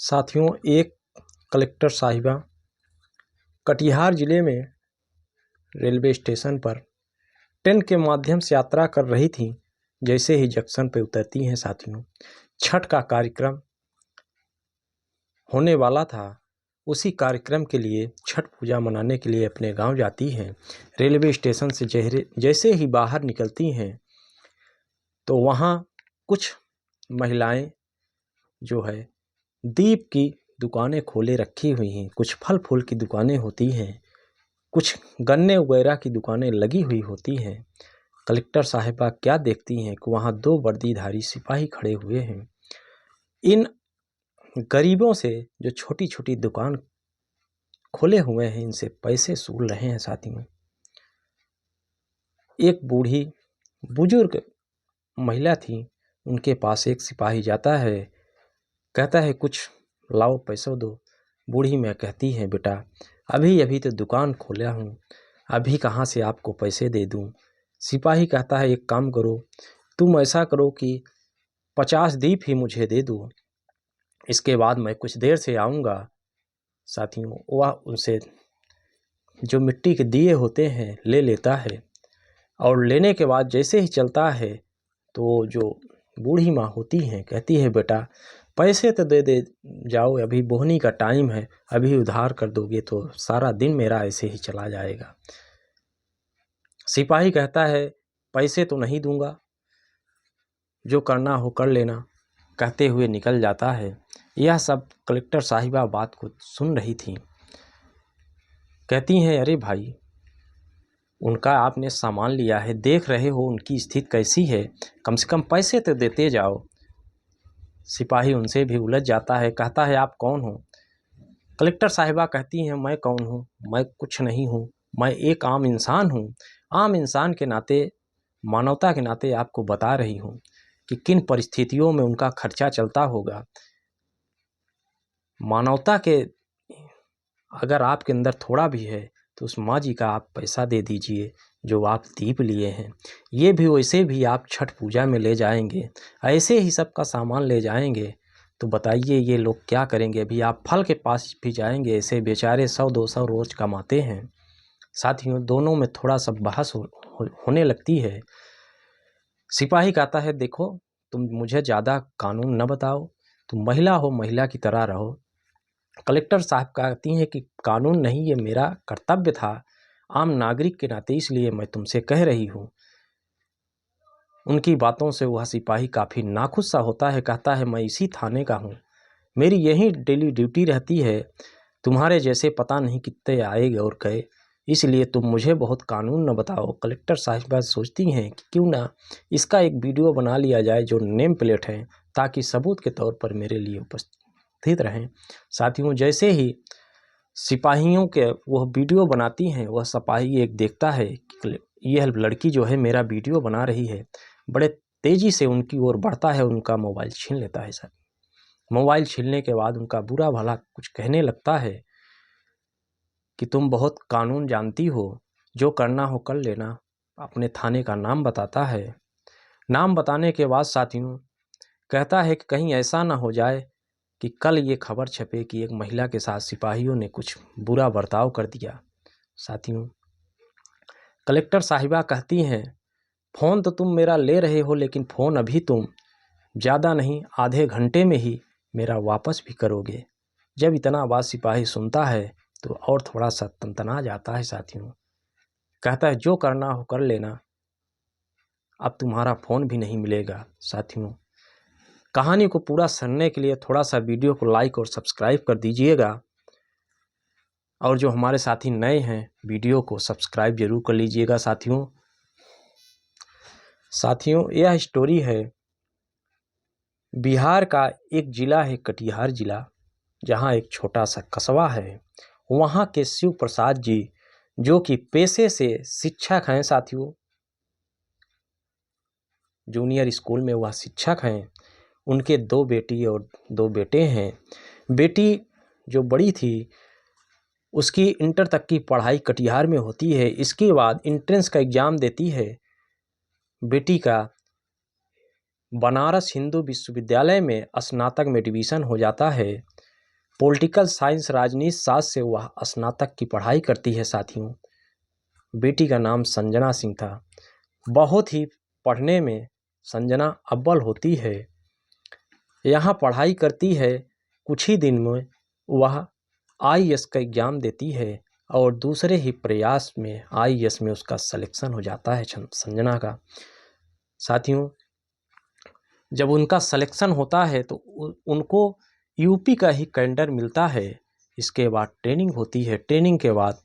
साथियों, एक कलेक्टर साहिबा कटिहार ज़िले में रेलवे स्टेशन पर ट्रेन के माध्यम से यात्रा कर रही थी। जैसे ही जंक्शन पे उतरती हैं साथियों, छठ का कार्यक्रम होने वाला था। उसी कार्यक्रम के लिए, छठ पूजा मनाने के लिए अपने गांव जाती हैं। रेलवे स्टेशन से जैसे ही बाहर निकलती हैं तो वहाँ कुछ महिलाएं जो है दीप की दुकानें खोले रखी हुई हैं। कुछ फल फूल की दुकानें होती हैं, कुछ गन्ने वगैरह की दुकानें लगी हुई होती हैं। कलेक्टर साहिबा क्या देखती हैं कि वहाँ दो वर्दीधारी सिपाही खड़े हुए हैं। इन गरीबों से जो छोटी छोटी दुकान खोले हुए हैं, इनसे पैसे सूल रहे हैं साथियों। एक बूढ़ी बुजुर्ग महिला थी, उनके पास एक सिपाही जाता है, कहता है कुछ लाओ पैसा दो। बूढ़ी में कहती है, बेटा अभी अभी तो दुकान खोला हूँ, अभी कहाँ से आपको पैसे दे दूँ। सिपाही कहता है, एक काम करो, तुम ऐसा करो कि 50 दीप ही मुझे दे दो, इसके बाद मैं कुछ देर से आऊँगा। साथियों, वह उनसे जो मिट्टी के दिए होते हैं ले लेता है, और लेने के बाद जैसे ही चलता है तो जो बूढ़ी माँ होती हैं कहती है, बेटा पैसे तो दे दे जाओ, अभी बोहनी का टाइम है, अभी उधार कर दोगे तो सारा दिन मेरा ऐसे ही चला जाएगा। सिपाही कहता है, पैसे तो नहीं दूंगा, जो करना हो कर लेना, कहते हुए निकल जाता है। यह सब कलेक्टर साहिबा बात को सुन रही थी। कहती हैं, अरे भाई, उनका आपने सामान लिया है, देख रहे हो उनकी स्थिति कैसी है, कम से कम पैसे तो देते जाओ। सिपाही उनसे भी उलझ जाता है, कहता है, आप कौन हो? कलेक्टर साहिबा कहती हैं, मैं कौन हूँ, मैं कुछ नहीं हूँ, मैं एक आम इंसान हूँ। आम इंसान के नाते, मानवता के नाते आपको बता रही हूँ कि किन परिस्थितियों में उनका खर्चा चलता होगा। मानवता के अगर आपके अंदर थोड़ा भी है तो उस माँ जी का आप पैसा दे दीजिए जो आप दीप लिए हैं। ये भी वैसे भी आप छठ पूजा में ले जाएंगे, ऐसे ही सबका सामान ले जाएंगे, तो बताइए ये लोग क्या करेंगे। अभी आप फल के पास भी जाएंगे, ऐसे बेचारे 100-200 रोज कमाते हैं। साथियों, दोनों में थोड़ा सा बहस होने लगती है। सिपाही कहता है, देखो तुम मुझे ज़्यादा कानून न बताओ, तुम महिला हो, महिला की तरह रहो। कलेक्टर साहब कहती हैं कि कानून नहीं, ये मेरा कर्तव्य था आम नागरिक के नाते, इसलिए मैं तुमसे कह रही हूँ। उनकी बातों से वह सिपाही काफ़ी नाखुश सा होता है, कहता है, मैं इसी थाने का हूँ, मेरी यही डेली ड्यूटी रहती है, तुम्हारे जैसे पता नहीं कितने आए और गए, इसलिए तुम मुझे बहुत कानून न बताओ। कलेक्टर साहिबा सोचती हैं कि क्यों ना इसका एक वीडियो बना लिया जाए जो नेम प्लेट है, ताकि सबूत के तौर पर मेरे लिए उपस्थित रहें। साथियों, जैसे ही सिपाहियों के वह वीडियो बनाती हैं, वह सिपाही एक देखता है कि यह लड़की जो है मेरा वीडियो बना रही है, बड़े तेज़ी से उनकी ओर बढ़ता है, उनका मोबाइल छीन लेता है। सर, मोबाइल छीनने के बाद उनका बुरा भला कुछ कहने लगता है कि तुम बहुत कानून जानती हो, जो करना हो कर लेना। अपने थाने का नाम बताता है। नाम बताने के बाद साथियों कहता है कि कहीं ऐसा ना हो जाए कि कल ये खबर छपे कि एक महिला के साथ सिपाहियों ने कुछ बुरा बर्ताव कर दिया। साथियों, कलेक्टर साहिबा कहती हैं, फ़ोन तो तुम मेरा ले रहे हो, लेकिन फ़ोन अभी तुम ज़्यादा नहीं, आधे घंटे में ही मेरा वापस भी करोगे। जब इतना बात सिपाही सुनता है तो और थोड़ा सा तनतना जाता है। साथियों, कहता है, जो करना हो कर लेना, अब तुम्हारा फ़ोन भी नहीं मिलेगा। साथियों, कहानी को पूरा सुनने के लिए थोड़ा सा वीडियो को लाइक और सब्सक्राइब कर दीजिएगा, और जो हमारे साथी नए हैं वीडियो को सब्सक्राइब जरूर कर लीजिएगा। साथियों, यह स्टोरी है बिहार का एक ज़िला है, कटिहार ज़िला, जहां एक छोटा सा कस्बा है। वहां के शिव प्रसाद जी, जो कि पेशे से शिक्षक हैं साथियों, जूनियर स्कूल में वह शिक्षक हैं। उनके 2 बेटी और 2 बेटे हैं। बेटी जो बड़ी थी, उसकी इंटर तक की पढ़ाई कटिहार में होती है। इसके बाद इंट्रेंस का एग्ज़ाम देती है। बेटी का बनारस हिंदू विश्वविद्यालय में स्नातक में एडमिशन हो जाता है। पॉलिटिकल साइंस राजनीति शास्त्र से वह स्नातक की पढ़ाई करती है साथियों। बेटी का नाम संजना सिंह था। बहुत ही पढ़ने में संजना अव्वल होती है। यहाँ पढ़ाई करती है, कुछ ही दिन में वह आईएएस का एग्ज़ाम देती है और दूसरे ही प्रयास में आईएएस में उसका सिलेक्शन हो जाता है संजना का। साथियों, जब उनका सिलेक्शन होता है तो उनको यूपी का ही कैडर मिलता है। इसके बाद ट्रेनिंग होती है। ट्रेनिंग के बाद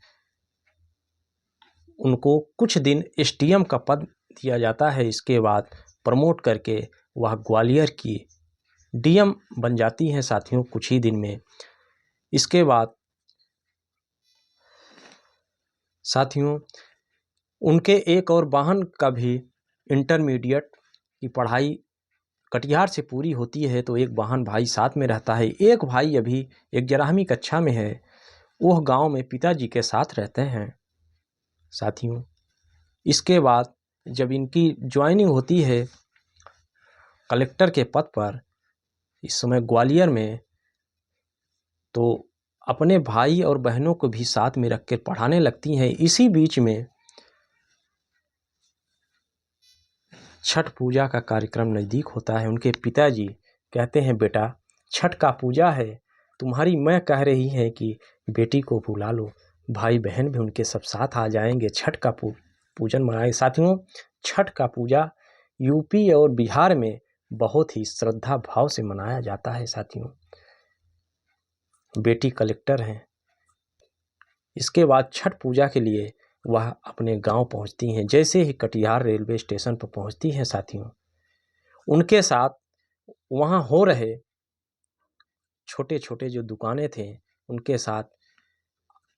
उनको कुछ दिन एसडीएम का पद दिया जाता है। इसके बाद प्रमोट करके वह ग्वालियर की डीएम बन जाती हैं साथियों कुछ ही दिन में। इसके बाद साथियों उनके एक और बहन का भी इंटरमीडिएट की पढ़ाई कटिहार से पूरी होती है, तो एक बहन भाई साथ में रहता है। एक भाई अभी 11वीं कक्षा में है, वह गांव में पिताजी के साथ रहते हैं साथियों। इसके बाद जब इनकी ज्वाइनिंग होती है कलेक्टर के पद पर इस समय ग्वालियर में, तो अपने भाई और बहनों को भी साथ में रख कर पढ़ाने लगती हैं। इसी बीच में छठ पूजा का कार्यक्रम नज़दीक होता है। उनके पिताजी कहते हैं, बेटा छठ का पूजा है, तुम्हारी मैं कह रही है कि बेटी को बुला लो, भाई बहन भी उनके सब साथ आ जाएंगे, छठ का पूजन मनाएंगे। साथियों, छठ का पूजा यूपी और बिहार में बहुत ही श्रद्धा भाव से मनाया जाता है साथियों। बेटी कलेक्टर हैं। इसके बाद छठ पूजा के लिए वह अपने गांव पहुंचती हैं। जैसे ही कटिहार रेलवे स्टेशन पर पहुंचती हैं साथियों, उनके साथ वहां हो रहे छोटे छोटे जो दुकानें थे उनके साथ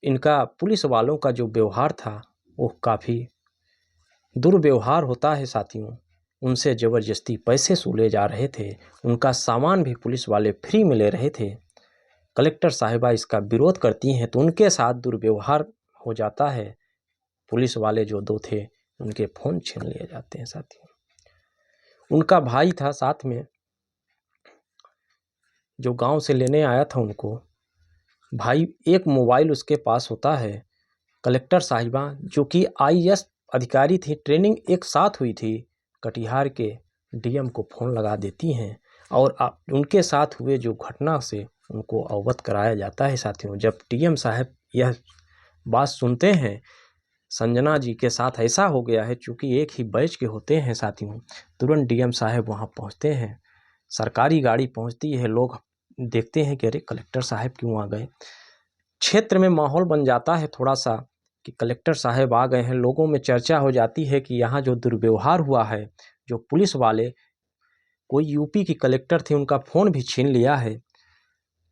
इनका पुलिस वालों का जो व्यवहार था वो काफ़ी दुर्व्यवहार होता है साथियों। उनसे ज़बरदस्ती पैसे सूले जा रहे थे, उनका सामान भी पुलिस वाले फ्री में ले रहे थे। कलेक्टर साहिबा इसका विरोध करती हैं तो उनके साथ दुर्व्यवहार हो जाता है। पुलिस वाले जो दो थे उनके फ़ोन छीन लिए जाते हैं साथियों। उनका भाई था साथ में जो गांव से लेने आया था उनको, भाई एक मोबाइल उसके पास होता है। कलेक्टर साहिबा जो कि आईएएस अधिकारी थी, ट्रेनिंग एक साथ हुई थी, कटिहार के डीएम को फ़ोन लगा देती हैं और उनके साथ हुए जो घटना से उनको अवगत कराया जाता है साथियों। जब डीएम साहब यह बात सुनते हैं संजना जी के साथ ऐसा हो गया है, चूँकि एक ही बैच के होते हैं साथियों, तुरंत डीएम साहब वहाँ पहुँचते हैं। सरकारी गाड़ी पहुँचती है, लोग देखते हैं कि अरे कलेक्टर साहब क्यों आ गए। क्षेत्र में माहौल बन जाता है थोड़ा सा कि कलेक्टर साहब आ गए हैं। लोगों में चर्चा हो जाती है कि यहाँ जो दुर्व्यवहार हुआ है, जो पुलिस वाले कोई यूपी की कलेक्टर थी उनका फ़ोन भी छीन लिया है।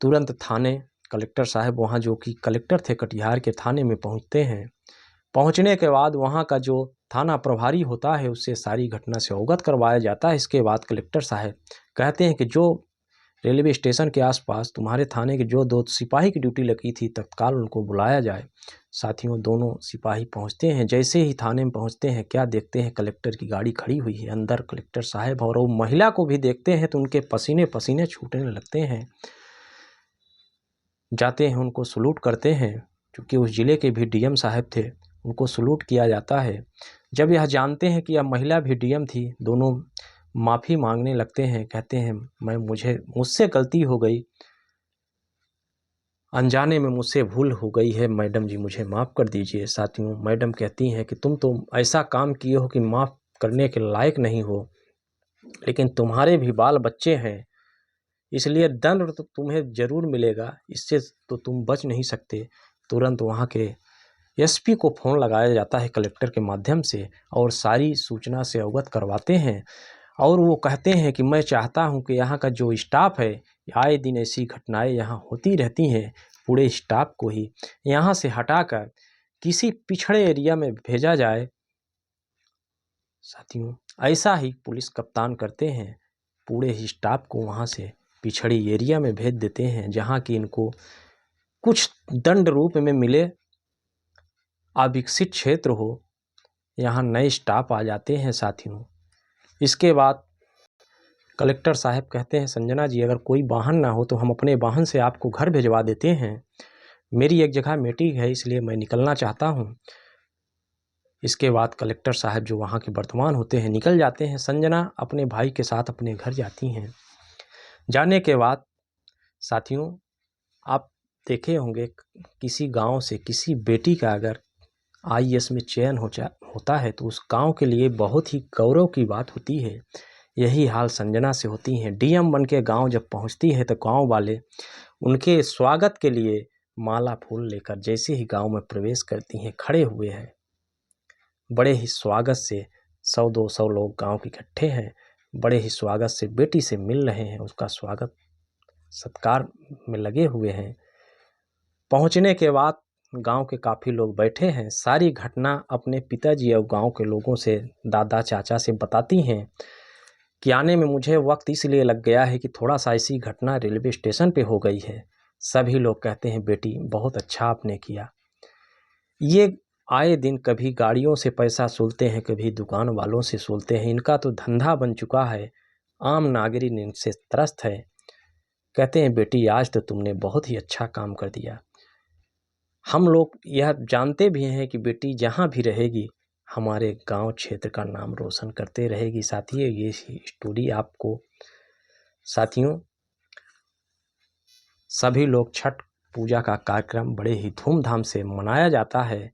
तुरंत थाने कलेक्टर साहब वहाँ जो कि कलेक्टर थे कटिहार के थाने में पहुँचते हैं। पहुँचने के बाद वहाँ का जो थाना प्रभारी होता है उससे सारी घटना से अवगत करवाया जाता है। इसके बाद कलेक्टर साहब कहते हैं कि जो रेलवे स्टेशन के आसपास तुम्हारे थाने के जो 2 सिपाही की ड्यूटी लगी थी तत्काल उनको बुलाया जाए। साथियों, दोनों सिपाही पहुंचते हैं। जैसे ही थाने में पहुंचते हैं क्या देखते हैं कलेक्टर की गाड़ी खड़ी हुई है, अंदर कलेक्टर साहब और वो महिला को भी देखते हैं तो उनके पसीने पसीने छूटने लगते हैं। जाते हैं, उनको सलूट करते हैं, क्योंकि उस ज़िले के भी डीएम साहब थे, उनको सलूट किया जाता है। जब यह जानते हैं कि यह महिला भी डीएम थी, दोनों माफ़ी मांगने लगते हैं, कहते हैं मुझसे गलती हो गई, अनजाने में मुझसे भूल हो गई है, मैडम जी मुझे माफ़ कर दीजिए। साथियों, मैडम कहती हैं कि तुम तो ऐसा काम किए हो कि माफ़ करने के लायक नहीं हो, लेकिन तुम्हारे भी बाल बच्चे हैं, इसलिए दंड तो तुम्हें ज़रूर मिलेगा, इससे तो तुम बच नहीं सकते। तुरंत वहाँ के एसपी को फ़ोन लगाया जाता है कलेक्टर के माध्यम से और सारी सूचना से अवगत करवाते हैं। और वो कहते हैं कि मैं चाहता हूं कि यहाँ का जो स्टाफ है, आए दिन ऐसी घटनाएं यहाँ होती रहती हैं, पूरे स्टाफ को ही यहाँ से हटाकर किसी पिछड़े एरिया में भेजा जाए। साथियों, ऐसा ही पुलिस कप्तान करते हैं, पूरे ही स्टाफ को वहाँ से पिछड़ी एरिया में भेज देते हैं जहाँ कि इनको कुछ दंड रूप में मिले, अविकसित क्षेत्र हो, यहाँ नए स्टाफ आ जाते हैं साथियों। इसके बाद कलेक्टर साहब कहते हैं, संजना जी अगर कोई वाहन ना हो तो हम अपने वाहन से आपको घर भिजवा देते हैं। मेरी एक जगह मीटिंग है इसलिए मैं निकलना चाहता हूँ। इसके बाद कलेक्टर साहब जो वहाँ के वर्तमान होते हैं निकल जाते हैं। संजना अपने भाई के साथ अपने घर जाती हैं। जाने के बाद साथियों, आप देखे होंगे किसी गांव से किसी बेटी का अगर आईएएस में चयन होता है तो उस गांव के लिए बहुत ही गौरव की बात होती है। यही हाल संजना से होती है। डीएम बन के गाँव जब पहुँचती है तो गाँव वाले उनके स्वागत के लिए माला फूल लेकर जैसे ही गाँव में प्रवेश करती हैं खड़े हुए हैं। बड़े ही स्वागत से 100-200 लोग गांव के इकट्ठे हैं। बड़े ही स्वागत से बेटी से मिल रहे हैं, उसका स्वागत सत्कार में लगे हुए हैं। पहुंचने के बाद गांव के काफ़ी लोग बैठे हैं। सारी घटना अपने पिताजी और गांव के लोगों से, दादा चाचा से बताती हैं कि आने में मुझे वक्त इसलिए लग गया है कि थोड़ा सा ऐसी घटना रेलवे स्टेशन पे हो गई है। सभी लोग कहते हैं बेटी बहुत अच्छा आपने किया। ये आए दिन कभी गाड़ियों से पैसा सूलते हैं, कभी दुकान वालों से सूलते हैं। इनका तो धंधा बन चुका है। आम नागरिक इनसे त्रस्त है। कहते हैं बेटी आज तो तुमने बहुत ही अच्छा काम कर दिया। हम लोग यह जानते भी हैं कि बेटी जहाँ भी रहेगी हमारे गांव क्षेत्र का नाम रोशन करते रहेगी। साथियों, ये स्टोरी आपको साथियों सभी लोग छठ पूजा का कार्यक्रम बड़े ही धूमधाम से मनाया जाता है।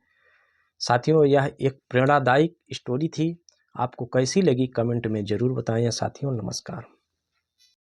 साथियों, यह एक प्रेरणादायक स्टोरी थी। आपको कैसी लगी कमेंट में ज़रूर बताएं। साथियों, नमस्कार।